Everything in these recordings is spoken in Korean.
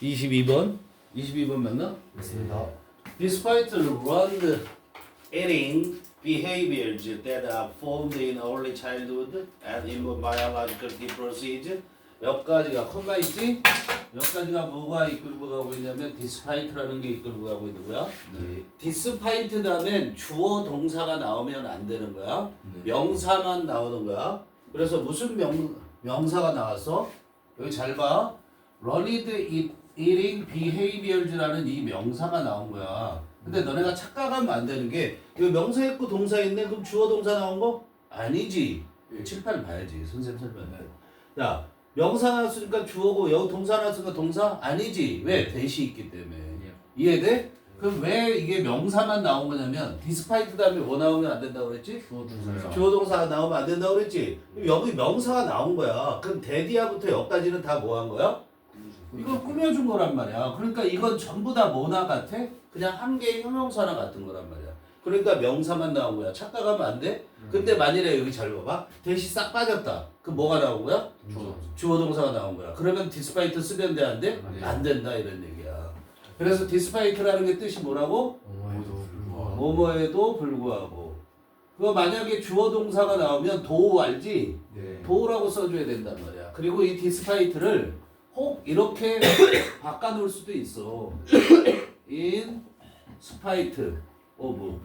22번. 22번 맞나? 맞습니다. Despite learned eating behaviors that are formed in early childhood and in biological differences 몇 가지가 컴마 있지? 몇 가지가 뭐가 이끌고 가고 있냐면 despite라는 게 이끌고 가고 있는 거야. despite 다음에 주어 동사가 나오면 안 되는 거야. 명사만 나오는 거야. 그래서 무슨 명사가 나왔어? 여기 잘 봐. learned eating behaviors라는 이 명사가 나온 거야. 근데 너네가 착각하면 안 되는 게 이거 명사 있고 동사 있네? 그럼 주어 동사 나온 거? 아니지. 칠판 봐야지. 선생님 설명해. 자, 명사 나왔으니까 주어고 여기 동사 나왔으니까 동사? 아니지. 왜? 대시 있기 때문에. 이해돼? 그럼 왜 이게 명사만 나온 거냐면 despite 다음에 뭐 나오면 안 된다고 그랬지? 주어 동사가 나오면 안 된다고 그랬지? 그럼 여기 명사가 나온 거야. 그럼 대디아부터 여기까지는 다 뭐 한 거야? 이걸 꾸며준 거란 말이야. 그러니까 이건 전부 다 뭐나 같아? 그냥 한 개의 형용사나 같은 거란 말이야. 그러니까 명사만 나온 거야. 착각하면 안 돼? 근데 만일에 여기 잘 봐봐. 대시 싹 빠졌다. 그럼 뭐가 나온 거야? 주어 동사가 나온 거야. 그러면 despite 쓰면 돼? 안 돼? 안 된다 이런 얘기야. 그래서 despite라는 게 뜻이 뭐라고? 뭐뭐에도 불구하고. 그거 만약에 주어 동사가 나오면 도 알지? 도라고 써줘야 된단 말이야. 그리고 이 despite를 혹 이렇게 바꿔놓을 수도 있어. in spite of.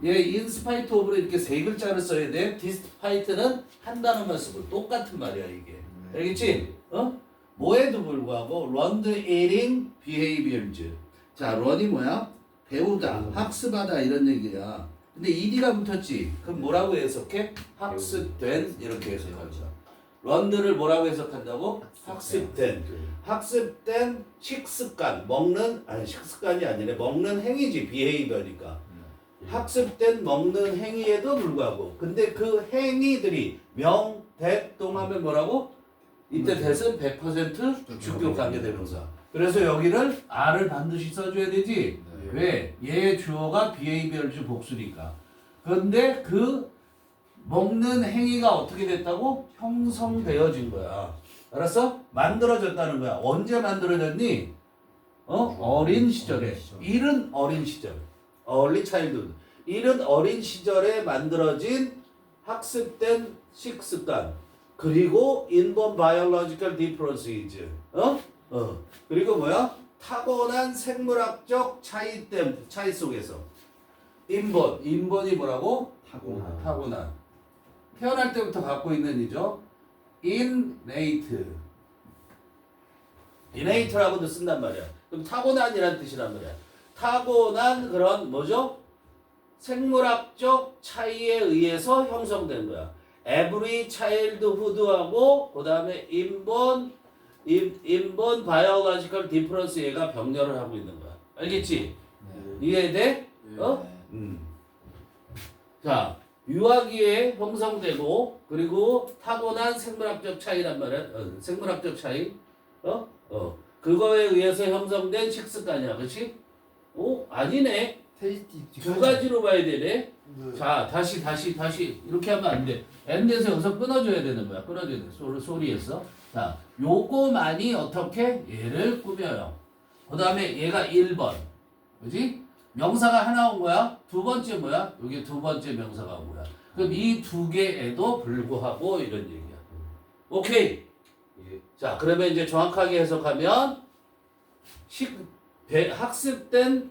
얘 in spite of를 이렇게 세 글자를 써야 돼. despite는 한 단어만 쓰고 똑같은 말이야 이게. 알겠지? 뭐에도 불구하고 learned eating behaviors. 자, learn이 뭐야? 배우다, 학습하다 이런 얘기야. 근데 ed가 붙었지. 그럼 뭐라고 해석해? 학습된 이렇게 해석하자. learned를 뭐라고 해석한다고? 학습된. 학습된 식습관. 식습관이 아니라 먹는 행위지. behavior니까. 학습된 먹는 행위에도 불구하고. 근데 그 행위들이 대동하면 뭐라고? 이때 대은 100% 주격 관계대명사. 그래서 여기를 R을 반드시 써줘야 되지. 왜? 얘 주어가 behaviors 복수니까. 그런데 그 먹는 행위가 어떻게 됐다고? 형성되어진 거야. 알았어? 만들어졌다는 거야. 언제 만들어졌니? 어린 시절에. 이른 어린 시절. early childhood. 이른 어린 시절에 만들어진 학습된 식습관. 그리고 inborn biological differences. 그리고 뭐야? 타고난 생물학적 차이 속에서. inborn이 뭐라고? 타고난. 태어날 때부터 갖고 있는 이죠. innate라고도 쓴단 말이야. 그럼 타고난이란 뜻이란 말이야. 타고난 그런 뭐죠? 생물학적 차이에 의해서 형성된 거야. every childhood하고 그 다음에 inborn biological difference 얘가 병렬을 하고 있는 거야. 알겠지? 이해돼? 자, 유아기에 형성되고 그리고 타고난 생물학적 차이란 말이야. 생물학적 차이. 그거에 의해서 형성된 식습관이야. 그렇지? 아니네. 두 가지로 봐야 되네. 자, 다시 이렇게 하면 안 돼. 엔드에서 여기서 끊어줘야 되는 거야. 끊어줘야 돼. 소리에서. 자, 요거만이 어떻게 얘를 꾸며요. 그 다음에 얘가 1번. 그지? 명사가 하나 온 거야. 두 번째 뭐야? 여기 두 번째 명사가 온 거야. 그럼 이 두 개에도 불구하고 이런 얘기야. 오케이. 자, 그러면 이제 정확하게 해석하면 학습된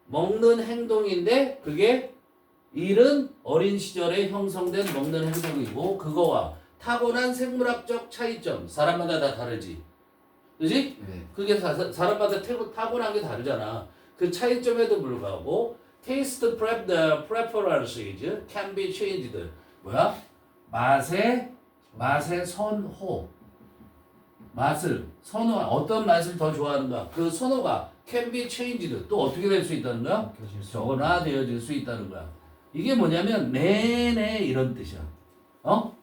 먹는 행동인데 그게 이른 어린 시절에 형성된 먹는 행동이고 그거와 타고난 생물학적 차이점 사람마다 다 다르지. 그지? 그게 사람마다 타고난 게 다르잖아. 그 차이점에도 불구하고 taste preferences can be changed. 뭐야? 맛의 선호. 맛을 선호한 어떤 맛을 더 좋아하는가? 그 선호가 can be changed. 또 어떻게 될 수 있다는 거야? 변화되어질 수 있다는 거야. 이게 뭐냐면 내내 이런 뜻이야.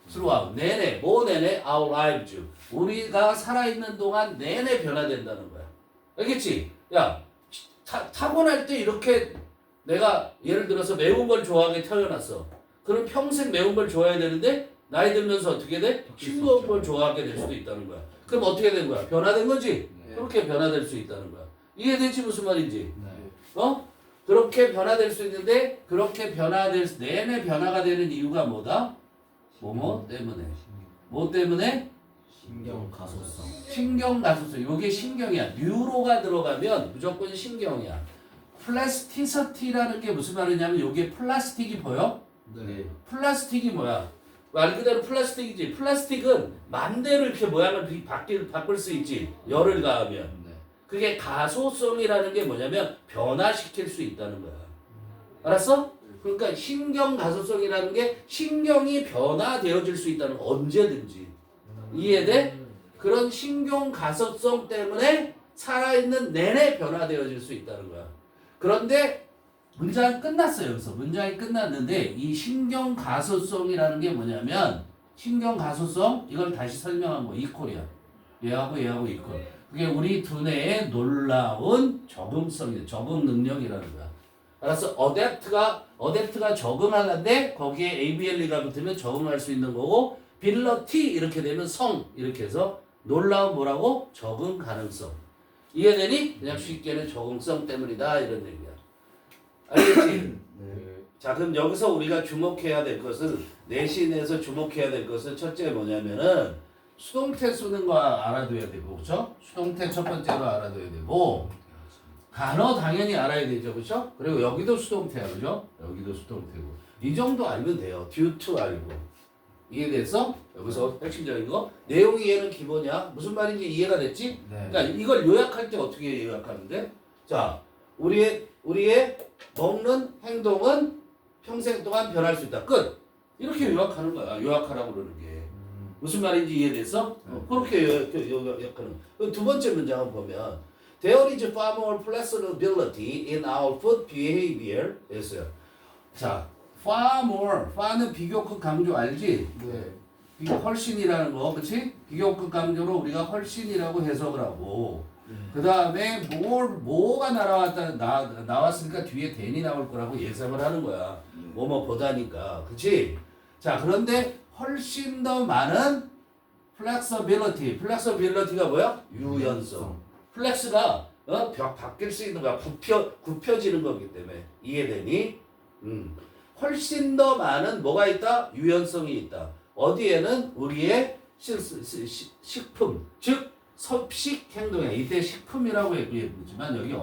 throughout 내내 뭐 내내 our lives. 우리가 살아있는 동안 내내 변화된다는 거야. 알겠지? 야 타고날 때 이렇게 내가 예를 들어서 매운 걸 좋아하게 태어났어. 그럼 평생 매운 걸 좋아해야 되는데 나이 들면서 어떻게 돼? 싱거운 걸 좋아하게 될 수도 있다는 거야. 그럼 어떻게 된 거야? 변화된 거지? 그렇게 변화될 수 있다는 거야. 이해되지 무슨 말인지? 네. 그렇게 변화될 수 있는데 그렇게 내내 변화가 되는 이유가 뭐다? 뭐뭐 때문에. 뭐 때문에? 신경 가소성. 신경 가소성. 요게 신경이야. 뉴로가 들어가면 무조건 신경이야. 플라스티시티라는 게 무슨 말이냐면 요게 플라스틱이 보여? 네. 플라스틱이 뭐야? 말 그대로 플라스틱이지. 플라스틱은 맘대로 이렇게 모양을 바꿀 수 있지. 열을 가하면. 네. 그게 가소성이라는 게 뭐냐면 변화시킬 수 있다는 거야. 알았어? 그러니까 신경 가소성이라는 게 신경이 변화되어질 수 있다는 거. 언제든지. 이해돼? 그런 신경 가소성 때문에 살아있는 내내 변화되어질 수 있다는 거야. 그런데 문장이 끝났어요. 여기서 문장이 끝났는데 이 신경 가소성이라는 게 뭐냐면 신경 가소성 이걸 다시 설명한 거 이퀄이야. 얘하고 이퀄. 그게 우리 두뇌의 놀라운 적응성이야. 적응 능력이라는 거야. 알았어? 어댑트가 적응하는데 거기에 ABLE가 붙으면 적응할 수 있는 거고 빌러티 이렇게 되면 성 이렇게 해서 놀라운 뭐라고? 적응 가능성. 이해되니? 그냥 쉽게는 적응성 때문이다 이런 얘기야. 알겠지? 자 그럼 여기서 우리가 주목해야 될 것은 내신에서 주목해야 될 것은 첫째 뭐냐면은 수동태 쓰는 거 알아둬야 되고 그렇죠? 수동태 첫 번째로 알아둬야 되고 단어 당연히 알아야 되죠 그렇죠? 그리고 여기도 수동태야 그죠? 여기도 수동태고 이 정도 알면 돼요. due to 알고 이해됐어? 여기서 핵심적인 거 내용 이해는 기본이야. 무슨 말인지 이해가 됐지? 네. 그러니까 이걸 요약할 때 어떻게 요약하는데? 자 우리의 먹는 행동은 평생 동안 변할 수 있다. 끝. 이렇게 요약하는 거야. 요약하라고 그러는 게. 무슨 말인지 이해됐어? 그렇게 요약하는 거야. 두 번째 문장을 보면 There is far more flexibility in our food behavior 했어요. 자, far more. far는 비교급 강조 알지? 네. 훨씬이라는 거, 그렇지? 비교급 강조로 우리가 훨씬이라고 해석을 하고 그 다음에 뭐가 나왔으니까 뒤에 than이 나올 거라고 예상을 하는 거야. 뭐보다니까. 그치? 자, 그런데 훨씬 더 많은 플렉서빌리티가 뭐야? 유연성. 플렉스가 바뀔 수 있는 거야. 굽혀지는 거기 때문에. 이해되니? 훨씬 더 많은 뭐가 있다? 유연성이 있다. 어디에는 우리의 식품, 즉 섭식 행동이야. 이때 식품이라고 얘기했지만 여기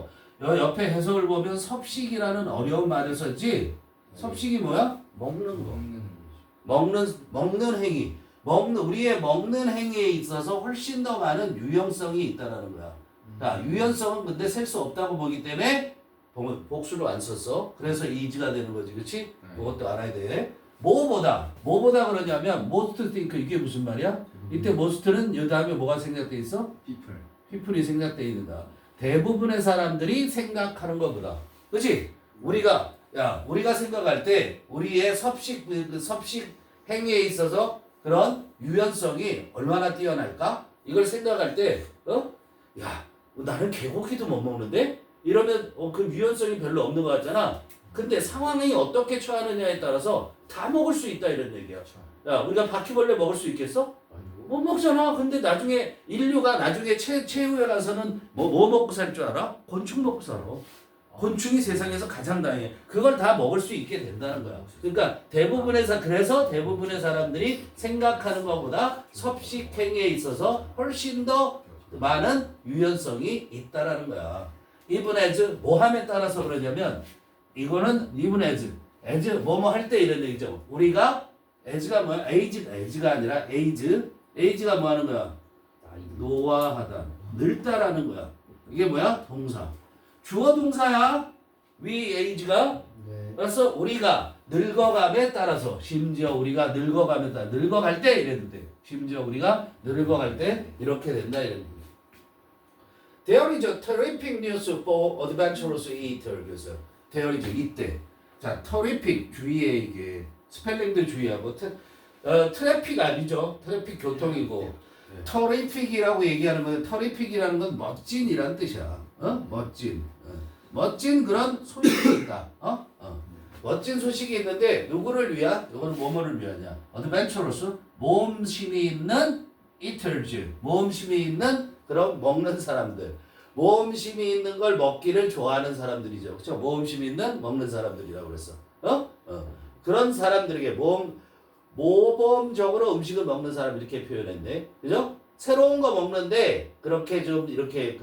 옆에 해석을 보면 섭식이라는 어려운 말을 썼지. 섭식이 뭐야? 먹는 거. 먹는 행위. 우리의 먹는 행위에 있어서 훨씬 더 많은 유연성이 있다라는 거야. 자, 유연성은 근데 셀 수 없다고 보기 때문에 복수로 안 썼어. 그래서 이지가 되는 거지, 그렇지? 그것도 알아야 돼. 뭐보다 그러냐면 most think 이게 무슨 말이야? 이때 most는 이 다음에 뭐가 생략돼 있어? people이 생략돼 있는다. 대부분의 사람들이 생각하는 것보다, 그렇지? 우리가 생각할 때 우리의 섭식 행위에 있어서 그런 유연성이 얼마나 뛰어날까? 이걸 생각할 때, 나는 개고기도 못 먹는데? 이러면 그 유연성이 별로 없는 것 같잖아. 근데 상황이 어떻게 처하느냐에 따라서 다 먹을 수 있다 이런 얘기야. 야, 우리가 바퀴벌레 먹을 수 있겠어? 못 먹잖아. 근데 인류가 나중에 최후에 가서는 뭐 먹고 살 줄 알아? 곤충 먹고 살아. 곤충이 세상에서 가장 다양해. 그걸 다 먹을 수 있게 된다는 거야. 그러니까 그래서 대부분의 사람들이 생각하는 것보다 섭식 행위에 있어서 훨씬 더 많은 유연성이 있다라는 거야. even as 뭐함에 따라서 그러냐면 이거는 even as 뭐뭐 할 때 이런 얘기죠. 우리가 as가 뭐야? age가 아니라 age가 뭐 하는 거야? 노화하다, 늙다라는 거야. 이게 뭐야? 동사. 주어 동사야. we age가. 그래서 우리가 늙어감에 따라서 심지어 우리가 늙어감에 따라 늙어갈 때 이래도 돼. 심지어 우리가 늙어갈 때 이렇게 된다 이런 얘기. There is a terrific news for adventurous eater. 그래서 there is 이때. 자, terrific 주의해 이게 스펠링도 주의하고 트래픽 아니죠. 트래픽 교통이고 terrific이라고 얘기하는 건 terrific이라는 건 멋진이란 뜻이야. 멋진 그런 소식이 있다. 멋진 소식이 있는데 누구를 위한? 이거는 뭐뭐를 위하냐? adventurous 모험심이 있는 eaters 모험심이 있는 그럼 먹는 사람들. 모험심이 있는 걸 먹기를 좋아하는 사람들이죠. 그렇죠? 모험심이 있는 먹는 사람들이라고 그랬어. 그런 사람들에게 모범적으로 음식을 먹는 사람 이렇게 표현했네. 그죠? 새로운 거 먹는데 그렇게 좀 이렇게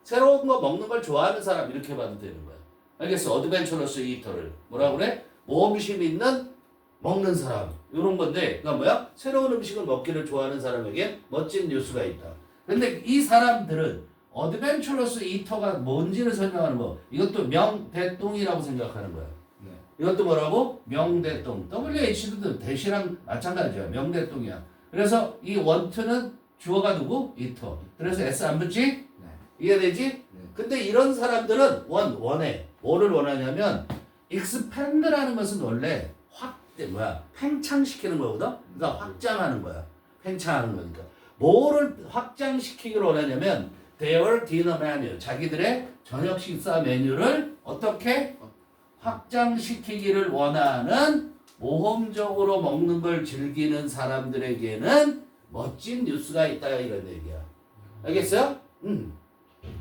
새로운 거 먹는 걸 좋아하는 사람 이렇게 봐도 되는 거야. 알겠어? 어드벤처러스 이터를 뭐라고 그래? 모험심 있는 먹는 사람 이런 건데 그러니까 뭐야? 새로운 음식을 먹기를 좋아하는 사람에게 멋진 뉴스가 있다. 근데 이 사람들은 어드벤처러스 이터가 뭔지를 설명하는 거 이것도 명대똥이라고 생각하는 거야. 네. 이것도 뭐라고? 명대똥. WH도 대시랑 마찬가지야. 명대똥이야. 그래서 이 원투는 주어가 누구? 이터. 그래서 S 안 붙지? 네. 이해되지? 네. 근데 이런 사람들은 원해. 뭐를 원하냐면 expand라는 것은 원래 팽창시키는 거거든? 그러니까 확장하는 거야. 팽창하는 거니까. 뭐를 확장시키기를 원하냐면 their dinner menu. 자기들의 저녁 식사 메뉴를 어떻게 확장시키기를 원하는 모험적으로 먹는 걸 즐기는 사람들에게는 멋진 뉴스가 있다 이런 얘기야. 알겠어요?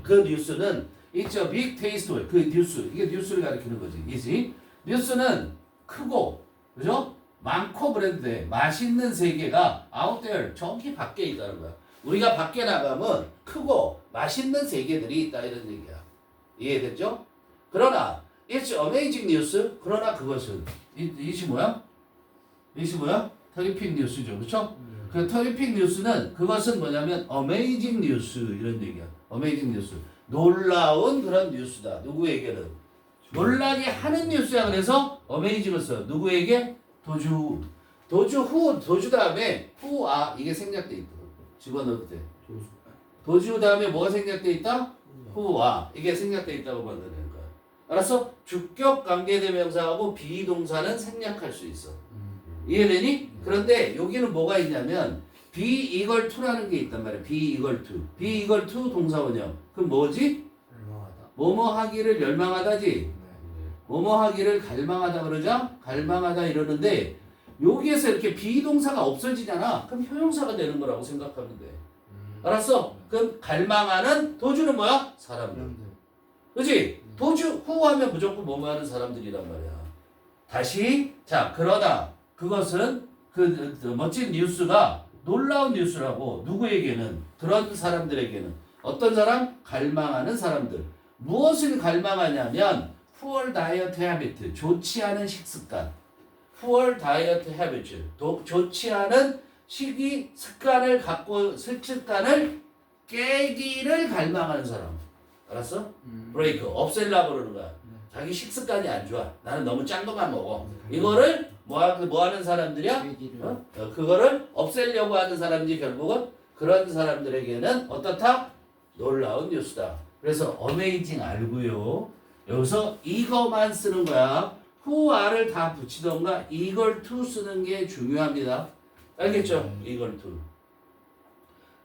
그 뉴스는 It's a big taste. 그 뉴스 이게 뉴스를 가리키는 거지. 이지 뉴스는 크고 그죠? 많고 그래도 돼. 맛있는 세계가 out there 저기 밖에 있다는 거야. 우리가 밖에 나가면 크고 맛있는 세계들이 있다 이런 얘기야. 이해됐죠? 그러나 It's amazing news. 그러나 그것은 이것이 뭐야? 이것이 뭐야? 터리픽 뉴스죠. 그렇죠? 그 터리픽 뉴스는 그것은 뭐냐면 amazing news 이런 얘기야. amazing news. 놀라운 그런 뉴스다. 누구에게는? 놀라게 하는 뉴스야. 그래서 amazing을 써. 누구에게? 도주 다음에 후아 이게 생략돼 있다. 집어넣을 때. 도주 다음에 뭐가 생략돼 있다? 후아 이게 생략돼 있다고 만드는 거야. 알았어? 주격 관계대명사하고 비동사는 생략할 수 있어. 이해되니? 그런데 여기는 뭐가 있냐면 be equal to라는 게 있단 말이야. be equal to. be equal to 동사원형. 그럼 뭐지? 열망하다. 뭐뭐 하기를 열망하다지. 네. 뭐뭐 하기를 갈망하다 그러자? 갈망하다 이러는데 여기에서 이렇게 비동사가 없어지잖아. 그럼 형용사가 되는 거라고 생각하면 돼. 알았어? 그럼 갈망하는 도주는 뭐야? 사람들. 그렇지? 도주 후하면 무조건 뭐뭐 하는 사람들이란 말이야. 다시 자 그러나 그것은 그 멋진 뉴스가 놀라운 뉴스라고 누구에게는 그런 사람들에게는 어떤 사람? 갈망하는 사람들. 무엇을 갈망하냐면 poor diet habit 좋지 않은 식습관. poor diet habit 좋지 않은 식이 습관을 깨기를 갈망하는 사람. 알았어? break 없앨라고 그러는 거야. 자기 식습관이 안 좋아. 나는 너무 짠 것만 먹어. 이거를 뭐 하는 사람들이야? 그거를 없애려고 하는 사람이지 결국은 그런 사람들에게는 어떻다? 놀라운 뉴스다. 그래서 amazing 알고요. 여기서 이거만 쓰는 거야. who are를 다 붙이던가 equal to 쓰는 게 중요합니다. 알겠죠? equal to.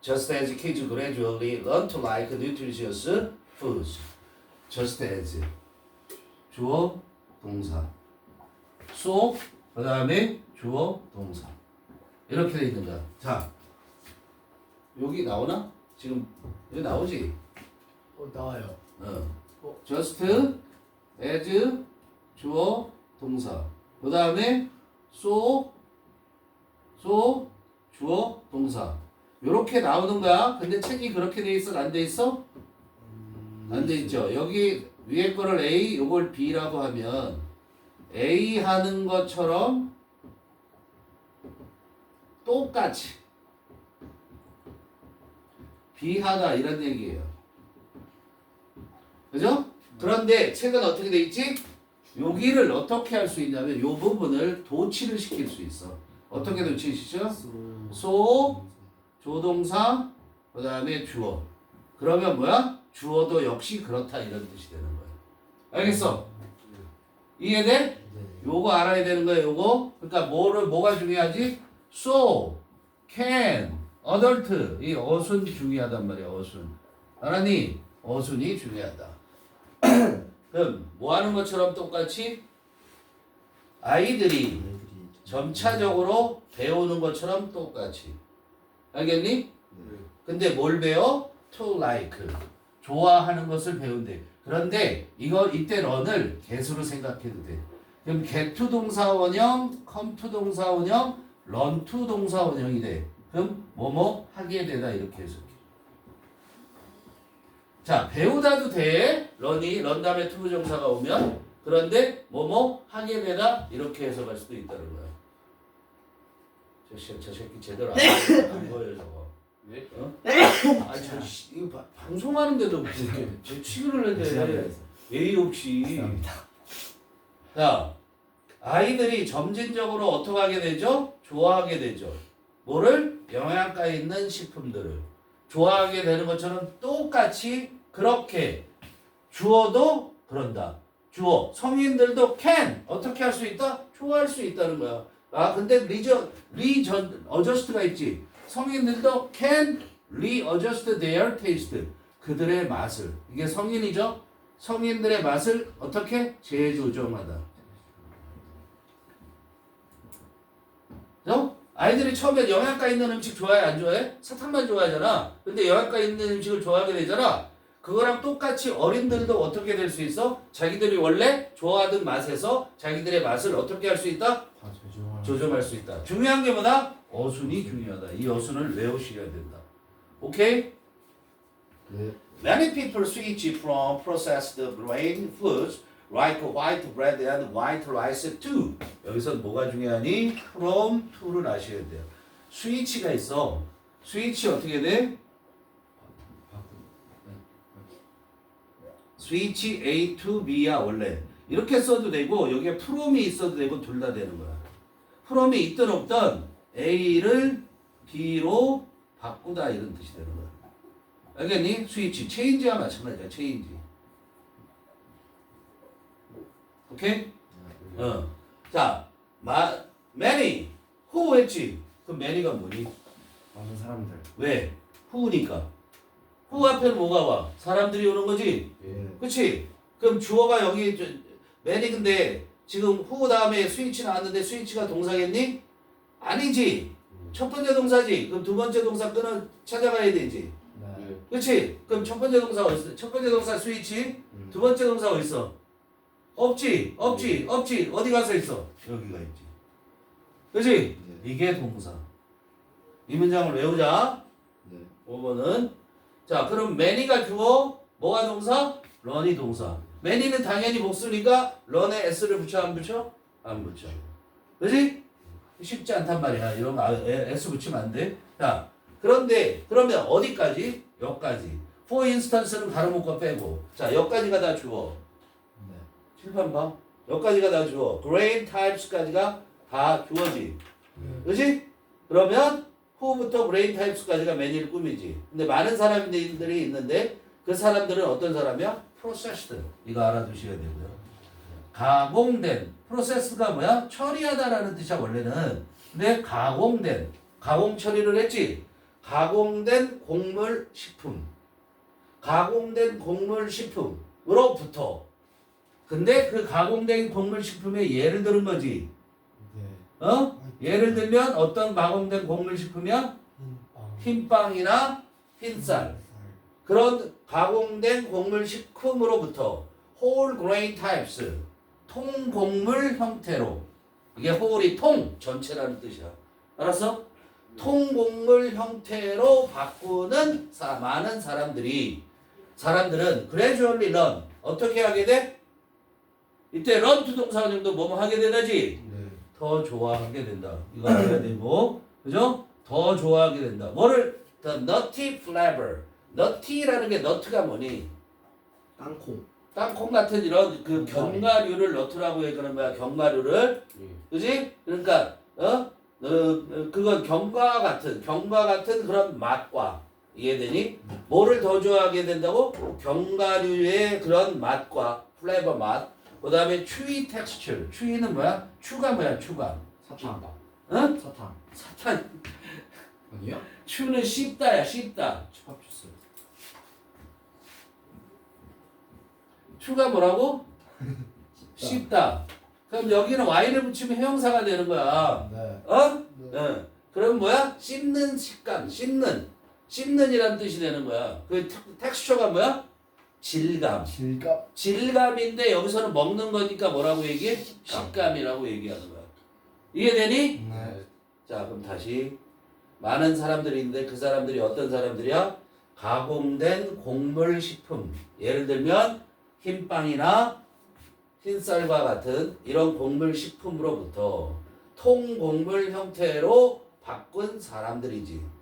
Just as kids gradually learn to like nutritious foods. Just as. 주어, 동사. so, 그 다음에 주어, 동사. 이렇게 돼 있는 거야. 자, 여기 나오나? 지금 여기 나오지? 나와요. just as 주어, 동사. 그 다음에 so, 주어, 동사. 요렇게 나오는 거야. 근데 책이 그렇게 돼 있어? 안 돼 있어? 안 돼 있죠. 여기 위에 거를 A, 요걸 B라고 하면 A 하는 것처럼 똑같이 B 하다 이런 얘기예요. 그죠? 그런데 책은 어떻게 돼 있지? 여기를 어떻게 할 수 있냐면 요 부분을 도치를 시킬 수 있어. 어떻게 도치시죠? so, 조동사, 그 다음에 주어. 그러면 뭐야? 주어도 역시 그렇다 이런 뜻이 되는 거야. 알겠어? 이해돼? 요거 알아야 되는 거야, 요거. 그러니까 뭐가 중요하지? so, can, adult. 이 어순 중요하단 말이야, 어순. 알았니? 어순이 중요하다. 그럼 뭐 하는 것처럼 똑같이 아이들이 점차적으로 배우는 것처럼 똑같이. 알겠니? 그 근데 뭘 배워? to like. 좋아하는 것을 배운대. 그런데 이때 런을 개수로 생각해도 돼. 그럼 get to 동사 원형, come to 동사 원형, run to 동사 원형이 돼. 그럼 뭐뭐 하게 되다 이렇게 해석해. 자, 배우다도 돼. 런 다음에 to 부정사가 오면. 그런데 뭐뭐 하게 되다 이렇게 해석할 수도 있다는 거야. 저 새끼 제대로 안 보여요 저거. 네? 어? 아니 이거 방송하는데도 이렇게 제 취급을 해야 예의 없이. 감사합니다. 자, 아이들이 점진적으로 어떻게 하게 되죠? 좋아하게 되죠. 뭐를? 영양가 있는 식품들을 좋아하게 되는 것처럼 똑같이 그렇게 주어도 그런다. 주어 성인들도 can 어떻게 할 수 있다? 좋아할 수 있다는 거야. 아 근데 어저스트가 있지. 성인들도 can readjust their taste. 그들의 맛을. 이게 성인이죠. 성인들의 맛을 어떻게? 재조정하다. 그죠? 아이들이 처음에 영양가 있는 음식 좋아해 안 좋아해? 사탕만 좋아하잖아. 근데 영양가 있는 음식을 좋아하게 되잖아. 그거랑 똑같이 어린들도 어떻게 될 수 있어? 자기들이 원래 좋아하던 맛에서 자기들의 맛을 어떻게 할 수 있다? 조정할 수 있다. 중요한 게 뭐다? 어순이 중요하다. 이 어순을 외우셔야 된다. 오케이? 네. Many people switch from processed grain foods like white bread and white rice to. 여기서 뭐가 중요하니? From to를 아셔야 돼요. 스위치가 있어. 스위치 어떻게 돼? 스위치 A to B야 원래. 이렇게 써도 되고 여기에 from이 있어도 되고 둘 다 되는 거야. from이 있든 없든 A를 B로 바꾸다 이런 뜻이 되는 거야. 알겠니? 스위치, 체인지와 마찬가지야. 체인지. 오케이? 자, many, who 했지? 그럼 many가 뭐니? 많은 사람들. 왜? who니까. who 앞에는 뭐가 와? 사람들이 오는 거지? 예. 그치? 그럼 주어가 여기 many 근데 지금 who 다음에 스위치 나왔는데 스위치가 동사겠니? 아니지. 첫 번째 동사지. 그럼 두 번째 동사 찾아가야 되지. 네. 그치? 그럼 첫 번째 동사 어디 있어? 첫 번째 동사 스위치. 두 번째 동사 어디 있어? 없지. 어디 가서 있어? 여기가 있지. 그치? 이게 동사. 이 문장을 외우자. 네. 5번은. 자, 그럼 many가 주어, 뭐가 동사? run이 동사. many는 당연히 복수니까 run에 s를 붙여 안 붙여? 안 붙여. 그치? 쉽지 않단 말이야. 이런 거 s 붙이면 안 돼. 자, 그런데 그러면 어디까지? 여기까지. for instance는 가로 묶어 빼고. 자, 여기까지가 다 주어. 네. 칠판 봐. 여기까지가 다 주어. grain types까지가 다 주어지. 그렇지? 그러면 who부터 grain types까지가 many를 꾸미지. 근데 많은 사람들이 있는데 그 사람들은 어떤 사람이야? processed. 이거 알아두셔야 되고요. 가공된. process가 뭐야? 처리하다라는 뜻이야 원래는. 근데 가공된. 가공 처리를 했지. 가공된 곡물 식품. 가공된 곡물 식품으로부터. 근데 그 가공된 곡물 식품에 예를 들은 거지. 네. 어? 예를 들면 어떤 가공된 곡물 식품이야? 흰빵이나 흰쌀. 그런 가공된 곡물 식품으로부터 whole grain types. 통곡물 형태로. 이게 whole이 통 전체라는 뜻이야. 알았어? 통곡물 형태로 바꾸는 많은 사람들은 gradually learn. 어떻게 하게 돼? 이때 learn to 동사원형도 뭐뭐 하게 되다지? 네. 더 좋아하게 된다. 이거 알아야 되고, 그죠? 더 좋아하게 된다. 뭐를? The nutty flavor. nutty라는 게 nut가 뭐니? 땅콩. 땅콩 같은 이런 그 견과류를 너트라고 얘기하는 거야. 견과류를, 그지? 그러니까 그건 견과 같은 그런 맛과 이해되니? 뭐를 더 좋아하게 된다고? 견과류의 그런 맛과 플레이버 맛. 그다음에 chewy texture. chewy는 뭐야? 추가 뭐야? 추가. 사탕. 응? 사탕. 사탕. 아니요? 추는 씹다야, 씹다. 추파 주스. 추가 뭐라고? 씹다. 그럼 여기는 y를 붙이면 형용사가 되는 거야. 네. 어? 네. 응. 그럼 뭐야? 씹는 식감, 씹는 씹는이라는 뜻이 되는 거야. 그 텍스처가 뭐야? 질감. 질감인데 여기서는 먹는 거니까 뭐라고 얘기해? 식감이라고 얘기하는 거야. 이해되니? 네. 자, 그럼 다시 많은 사람들이 있는데 그 사람들이 어떤 사람들이야? 가공된 곡물 식품. 예를 들면 흰빵이나 흰쌀과 같은 이런 곡물 식품으로부터 통곡물 형태로 바꾼 사람들이지.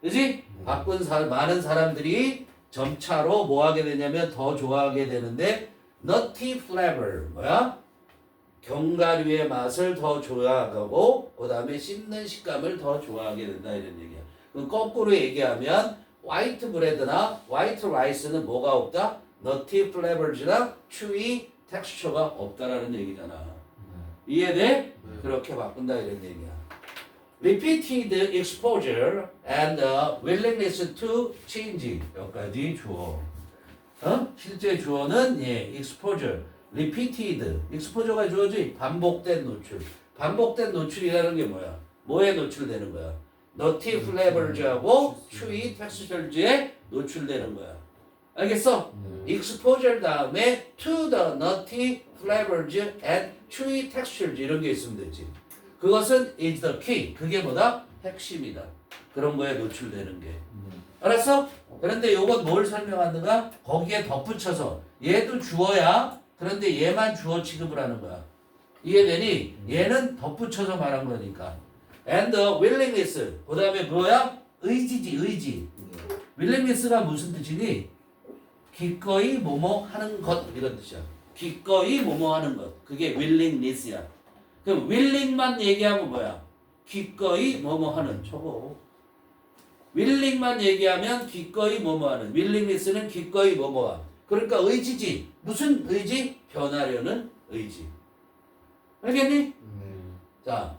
그지? 바꾼 많은 사람들이 점차로 뭐 하게 되냐면 더 좋아하게 되는데 nutty flavor 뭐야? 견과류의 맛을 더 좋아하고 그 다음에 씹는 식감을 더 좋아하게 된다 이런 얘기야. 그럼 거꾸로 얘기하면 화이트 브레드나 화이트 라이스는 뭐가 없다? nutty flavors나 chewy texture가 없다라는 얘기잖아. 이해돼? 그렇게 바꾼다 이런 얘기야. Repeated exposure and willingness to change. 여기까지 주어. 실제 주어는 exposure. Repeated. exposure가 주어지. 반복된 노출. 반복된 노출이라는 게 뭐야? 뭐에 노출되는 거야? nutty flavors하고 chewy textures에 노출되는 거야. 알겠어? exposure 다음에 to the nutty flavors and chewy textures 이런 게 있으면 되지. 그것은 is the key. 그게 뭐다? 핵심이다. 그런 거에 노출되는 게. 알았어? 그런데 요건 뭘 설명하는가? 거기에 덧붙여서 얘도 주어야. 그런데 얘만 주어 취급을 하는 거야. 이해되니? 얘는 덧붙여서 말한 거니까. And the willingness. 그 다음에 뭐야? 의지지, 의지. willingness가 무슨 뜻이니? 기꺼이 뭐뭐 하는 것 이런 뜻이야. 기꺼이 뭐뭐 하는 것. 그게 willingness야. 그럼 willing만 얘기하면 뭐야? 기꺼이 뭐뭐 하는 저거. willing만 얘기하면 기꺼이 뭐뭐 하는. willingness는 기꺼이 뭐뭐 하. 그러니까 의지지. 무슨 의지? 변하려는 의지. 알겠니? 자,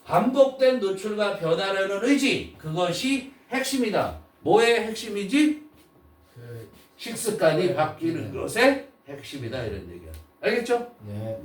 반복된 노출과 변하려는 의지. 그것이 핵심이다. 뭐의 핵심이지? 식습관이 바뀌는 것의 핵심이다 이런 얘기야. 알겠죠? 네.